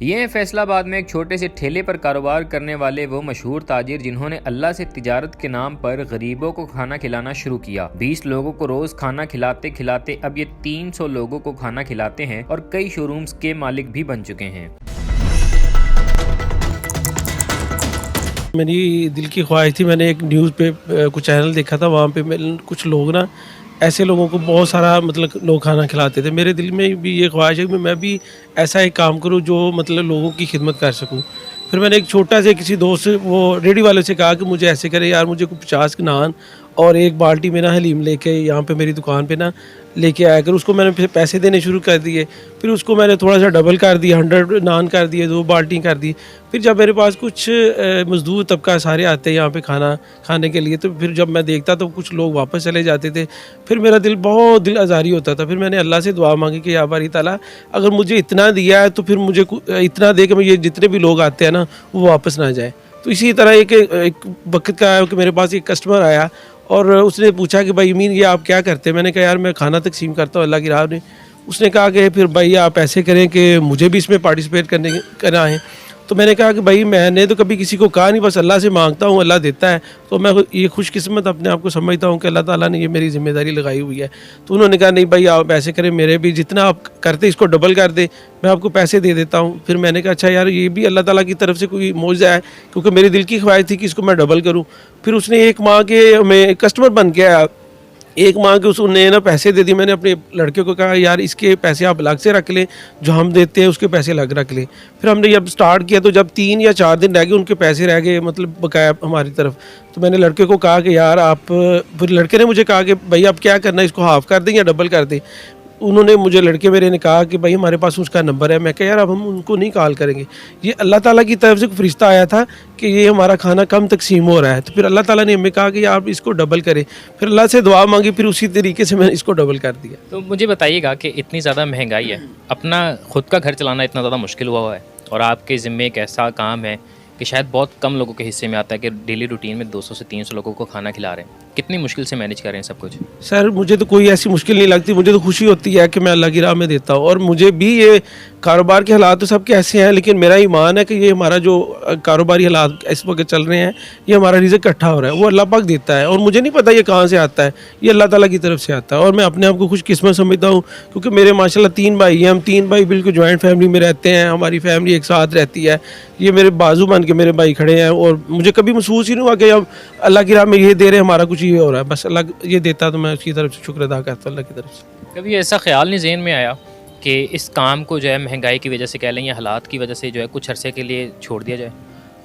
یہ ہیں فیصل آباد میں ایک چھوٹے سے ٹھیلے پر کاروبار کرنے والے وہ مشہور تاجر جنہوں نے اللہ سے تجارت کے نام پر غریبوں کو کھانا کھلانا شروع کیا۔ 20 لوگوں کو روز کھانا کھلاتے کھلاتے اب یہ 300 لوگوں کو کھانا کھلاتے ہیں اور کئی شو رومز کے مالک بھی بن چکے ہیں۔ میری دل کی خواہش تھی، میں نے ایک نیوز پہ کچھ چینل دیکھا تھا، وہاں پہ کچھ لوگ نا ایسے لوگوں کو بہت سارا لوگ کھانا کھلاتے تھے۔ میرے دل میں بھی یہ خواہش ہے کہ میں بھی ایسا ایک کام کروں جو لوگوں کی خدمت کر سکوں۔ پھر میں نے ایک چھوٹا سے کسی دوست وہ ریڈی والے سے کہا کہ مجھے ایسے کرے یار، مجھے 50 نان اور ایک بالٹی میں نا حلیم لے کے یہاں پہ میری دکان پہ نا لے کے آیا کر۔ اس کو میں نے پھر پیسے دینے شروع کر دیے، پھر اس کو میں نے تھوڑا سا ڈبل کر دیا، 100 نان کر دیے، 2 بالٹی کر دی۔ پھر جب میرے پاس کچھ مزدور طبقہ سارے آتے ہیں یہاں پہ کھانا کھانے کے لیے، تو پھر جب میں دیکھتا تو کچھ لوگ واپس چلے جاتے تھے، پھر میرا بہت دل آزاری ہوتا تھا۔ پھر میں نے اللہ سے دعا مانگی کہ یا باری تعالیٰ اگر مجھے اتنا دیا ہے تو پھر مجھے اتنا دے کہ یہ جتنے بھی لوگ آتے ہیں نا وہ واپس نہ جائیں۔ تو اسی طرح ایک وقت کا ہے کہ میرے پاس ایک کسٹمر آیا اور اس نے پوچھا کہ بھائی امین یہ آپ کیا کرتے ہیں؟ میں نے کہا یار میں کھانا تقسیم کرتا ہوں اللہ کی راہ میں۔ اس نے کہا کہ پھر بھائی آپ ایسے کریں کہ مجھے بھی اس میں پارٹیسپیٹ کرنا ہے۔ تو میں نے کہا کہ بھائی میں نے تو کبھی کسی کو کہا نہیں، بس اللہ سے مانگتا ہوں، اللہ دیتا ہے۔ تو میں یہ خوش قسمت اپنے آپ کو سمجھتا ہوں کہ اللہ تعالیٰ نے یہ میری ذمہ داری لگائی ہوئی ہے۔ تو انہوں نے کہا نہیں بھائی آپ ایسے کریں، میرے بھی جتنا آپ کرتے اس کو ڈبل کر دیں، میں آپ کو پیسے دے دیتا ہوں۔ پھر میں نے کہا اچھا یار یہ بھی اللہ تعالیٰ کی طرف سے کوئی معجزہ ہے، کیونکہ میری دل کی خواہش تھی کہ اس کو میں ڈبل کروں۔ پھر اس نے 1 ماہ کے میں کسٹمر بن کے آیا، 1 ماہ کے نے نا پیسے دے دی۔ میں نے اپنے لڑکے کو کہا یار اس کے پیسے آپ الگ سے رکھ لیں، جو ہم دیتے ہیں اس کے پیسے الگ رکھ لیں۔ پھر ہم نے جب سٹارٹ کیا تو جب 3 یا 4 دن رہ گئے ان کے پیسے رہ گئے بقایا ہماری طرف، تو میں نے لڑکے کو کہا کہ یار آپ، پھر لڑکے نے مجھے کہا کہ بھائی آپ کیا کرنا ہے، اس کو ہاف کر دیں یا ڈبل کر دیں؟ انہوں نے مجھے لڑکے میرے نے کہا کہ بھائی ہمارے پاس اس کا نمبر ہے۔ میں کہا یار اب ہم ان کو نہیں کال کریں گے، یہ اللہ تعالیٰ کی طرف سے فرشتہ آیا تھا کہ یہ ہمارا کھانا کم تقسیم ہو رہا ہے۔ تو پھر اللہ تعالیٰ نے ہمیں کہا کہ آپ اس کو ڈبل کریں، پھر اللہ سے دعا مانگی، پھر اسی طریقے سے میں نے اس کو ڈبل کر دیا۔ تو مجھے بتائیے گا کہ اتنی زیادہ مہنگائی ہے، اپنا خود کا گھر چلانا اتنا زیادہ مشکل ہوا ہے، اور آپ کے ذمے ایک ایسا کام ہے کہ شاید بہت کم لوگوں کے حصے میں آتا ہے کہ ڈیلی روٹین میں 200 سے 300 لوگوں کو کھانا کھلا رہے ہیں، کتنی مشکل سے مینیج کر رہے ہیں سب کچھ؟ سر مجھے تو کوئی ایسی مشکل نہیں لگتی، مجھے تو خوشی ہوتی ہے کہ میں اللہ کی راہ میں دیتا ہوں۔ اور مجھے بھی یہ کاروبار کے حالات تو سب کے ایسے ہیں، لیکن میرا ایمان ہے کہ یہ ہمارا جو کاروباری حالات اس وقت چل رہے ہیں، یہ ہمارا رزق اکٹھا ہو رہا ہے، وہ اللہ پاک دیتا ہے، اور مجھے نہیں پتہ یہ کہاں سے آتا ہے، یہ اللہ تعالیٰ کی طرف سے آتا ہے۔ اور میں اپنے آپ کو خوش قسمت سمجھتا ہوں کیونکہ میرے ماشاءاللہ 3 بھائی ہیں، ہم 3 بھائی بالکل جوائنٹ فیملی میں رہتے ہیں، ہماری فیملی ایک ساتھ رہتی ہے۔ یہ میرے بازو بن کے میرے بھائی کھڑے ہیں، اور مجھے کبھی محسوس ہی نہیں ہوا کہ اب اللہ کی راہ میں یہ دے رہے ہیں، ہمارا کچھ یہ ہو رہا ہے، بس اللہ یہ دیتا تو میں اس کی طرف سے شکر ادا کرتا ہوں اللہ کی طرف سے۔ کبھی ایسا خیال نہیں ذہن میں آیا کہ اس کام کو جو ہے مہنگائی کی وجہ سے کہہ لیں یا حالات کی وجہ سے جو ہے کچھ عرصے کے لیے چھوڑ دیا جائے؟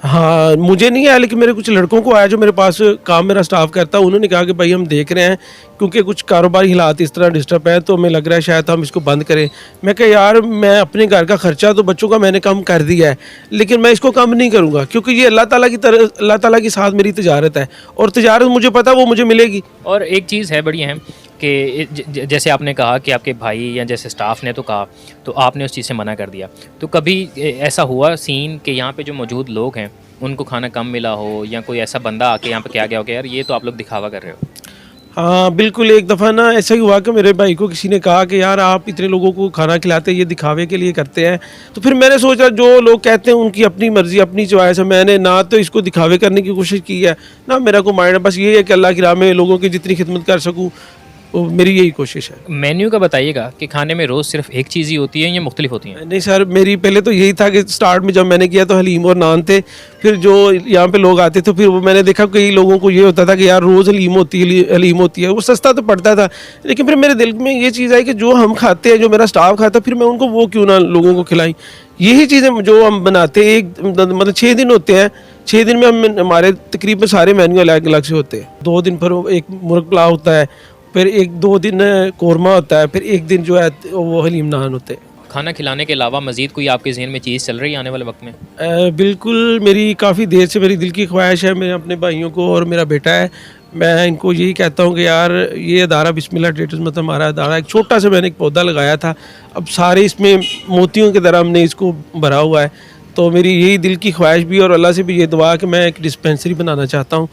ہاں مجھے نہیں آیا، لیکن میرے کچھ لڑکوں کو آیا جو میرے پاس کام میرا سٹاف کرتا ہے، انہوں نے کہا کہ بھائی ہم دیکھ رہے ہیں کیونکہ کچھ کاروباری حالات اس طرح ڈسٹرب ہیں، تو ہمیں لگ رہا ہے شاید ہم اس کو بند کریں۔ میں کہا یار میں اپنے گھر کا خرچہ تو بچوں کا میں نے کم کر دیا ہے، لیکن میں اس کو کم نہیں کروں گا، کیونکہ یہ اللہ تعالیٰ کے ساتھ میری تجارت ہے، اور تجارت مجھے پتہ وہ مجھے ملے گی۔ اور ایک چیز ہے بڑی اہم کہ جیسے آپ نے کہا کہ آپ کے بھائی یا جیسے سٹاف نے تو کہا تو آپ نے اس چیز سے منع کر دیا، تو کبھی ایسا ہوا سین کہ یہاں پہ جو موجود لوگ ہیں ان کو کھانا کم ملا ہو، یا کوئی ایسا بندہ آ کے یہاں پہ کیا گیا ہو کہ یار یہ تو آپ لوگ دکھاوا کر رہے ہو؟ ہاں بالکل، ایک دفعہ نا ایسا ہی ہوا کہ میرے بھائی کو کسی نے کہا کہ یار آپ اتنے لوگوں کو کھانا کھلاتے یہ دکھاوے کے لیے کرتے ہیں۔ تو پھر میں نے سوچا جو لوگ کہتے ہیں ان کی اپنی مرضی اپنی چوائس ہے، میں نے نہ تو اس کو دکھاوے کرنے کی کوشش کی ہے، نہ میرا کو مائنڈ ہے، بس یہ ہے کہ اللہ کی راہ میں لوگوں کی جتنی خدمت کر سکوں میری یہی کوشش ہے۔ مینیو کا بتائیے گا کہ کھانے میں روز صرف ایک چیز ہی ہوتی ہے یا مختلف ہوتی ہیں؟ نہیں سر، میری پہلے تو یہی تھا کہ سٹارٹ میں جب میں نے کیا تو حلیم اور نان تھے، پھر جو یہاں پہ لوگ آتے تھے پھر وہ میں نے دیکھا کئی لوگوں کو یہ ہوتا تھا کہ یار روز حلیم ہوتی ہے، وہ سستا تو پڑتا تھا، لیکن پھر میرے دل میں یہ چیز آئی کہ جو ہم کھاتے ہیں، جو میرا سٹاف کھاتا ہے، پھر میں ان کو وہ کیوں نہ لوگوں کو کھلائیں۔ یہی چیزیں جو ہم بناتے ہیں، مطلب 6 دن ہوتے ہیں، 6 دن میں ہمارے تقریباً سارے مینیو الگ الگ سے ہوتے ہیں۔ 2 دن پر ایک مرغ پلاؤ ہوتا ہے، پھر 1-2 دن قورمہ ہوتا ہے، پھر 1 دن جو ہے وہ حلیم نان ہوتے ہیں۔ کھانا کھلانے کے علاوہ مزید کوئی آپ کے ذہن میں چیز چل رہی ہے آنے والے وقت میں؟ بالکل، میری کافی دیر سے میری دل کی خواہش ہے، میں اپنے بھائیوں کو اور میرا بیٹا ہے، میں ان کو یہی کہتا ہوں کہ یار یہ ادارہ بسم اللہ ٹریڈرز مطلب ہمارا ادارہ ایک چھوٹا سا میں نے ایک پودا لگایا تھا، اب سارے اس میں موتیوں کی طرح ہم نے اس کو بھرا ہوا ہے، تو میری یہی دل کی خواہش بھی اور اللہ سے بھی یہ دعا کہ میں ایک ڈسپینسری بنانا چاہتا ہوں۔